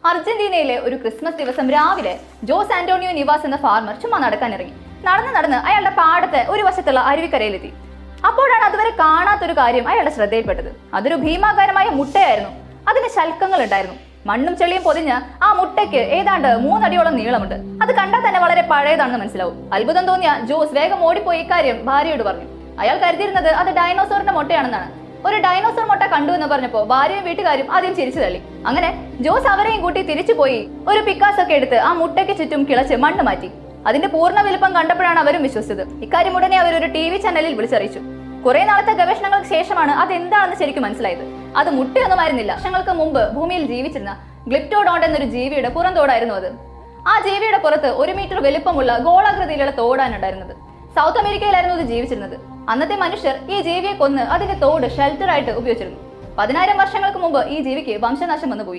അർജന്റീനയിലെ ഒരു ക്രിസ്മസ് ദിവസം രാവിലെ ജോസ് ആന്റോണിയോ നിവാസ് എന്ന ഫാർമർ ചുമ്മാ നടക്കാനിറങ്ങി. നടന്ന് അയാളുടെ പാടത്തെ ഒരു വശത്തുള്ള അരുവിക്കരയിലെത്തി. അപ്പോഴാണ് അതുവരെ കാണാത്തൊരു കാര്യം അയാളുടെ ശ്രദ്ധയിൽപ്പെട്ടത്. അതൊരു ഭീമാകാരമായ മുട്ടയായിരുന്നു. അതിന് ശൽക്കങ്ങൾ ഉണ്ടായിരുന്നു. മണ്ണും ചെളിയും പൊതിഞ്ഞ് ആ മുട്ടയ്ക്ക് ഏതാണ്ട് 3 അടിയോളം നീളമുണ്ട്. അത് കണ്ടാൽ തന്നെ വളരെ പഴയതാണെന്ന് മനസ്സിലാവും. അത്ഭുതം തോന്നിയ ജോസ് വേഗം ഓടിപ്പോയി ഇക്കാര്യം ഭാര്യയോട് പറഞ്ഞു. അയാൾ കരുതിയിരുന്നത് അത് ഡൈനോസോറിന്റെ മുട്ടയാണെന്നാണ്. ഒരു ഡൈനോസർ മുട്ട കണ്ടു എന്ന് പറഞ്ഞപ്പോ ഭാര്യയും വീട്ടുകാരും ആദ്യം ചിരിച്ചു തള്ളി. അങ്ങനെ ജോസ് അവരെയും കൂട്ടി തിരിച്ചുപോയി ഒരു പിക്കാസൊക്കെ എടുത്ത് ആ മുട്ടയ്ക്ക് ചുറ്റും കിളച്ച് മണ്ണ് മാറ്റി. അതിന്റെ പൂർണ്ണ വലുപ്പം കണ്ടപ്പോഴാണ് അവരും വിശ്വസിച്ചത്. ഇക്കാര്യം ഉടനെ അവർ ഒരു TV ചാനലിൽ വിളിച്ചറിയിച്ചു. കുറെ നാളത്തെ ഗവേഷണങ്ങൾക്ക് ശേഷമാണ് അതെന്താണെന്ന് ശരിക്കും മനസ്സിലായത്. അത് മുട്ടയൊന്നുമായിരുന്നില്ല. വർഷങ്ങൾക്ക് മുമ്പ് ഭൂമിയിൽ ജീവിച്ചിരുന്ന ഗ്ലിപ്റ്റോഡോണ്ട് എന്നൊരു ജീവിയുടെ പുറന്തോടായിരുന്നു അത്. ആ ജീവിയുടെ പുറത്ത് 1 മീറ്റർ വലുപ്പമുള്ള ഗോളാകൃതിയിലുള്ള തോടാണ് ഉണ്ടായിരുന്നത്. സൗത്ത് അമേരിക്കയിലായിരുന്നു ഇത് ജീവിച്ചിരുന്നത്. അന്നത്തെ മനുഷ്യർ ഈ ജീവിയെ കൊന്ന് അതിന്റെ തോട് ഷെൽട്ടർ ആയിട്ട് ഉപയോഗിച്ചിരുന്നു. 10,000 വർഷങ്ങൾക്ക് മുമ്പ് ഈ ജീവിക്ക് വംശനാശം വന്നുപോയി.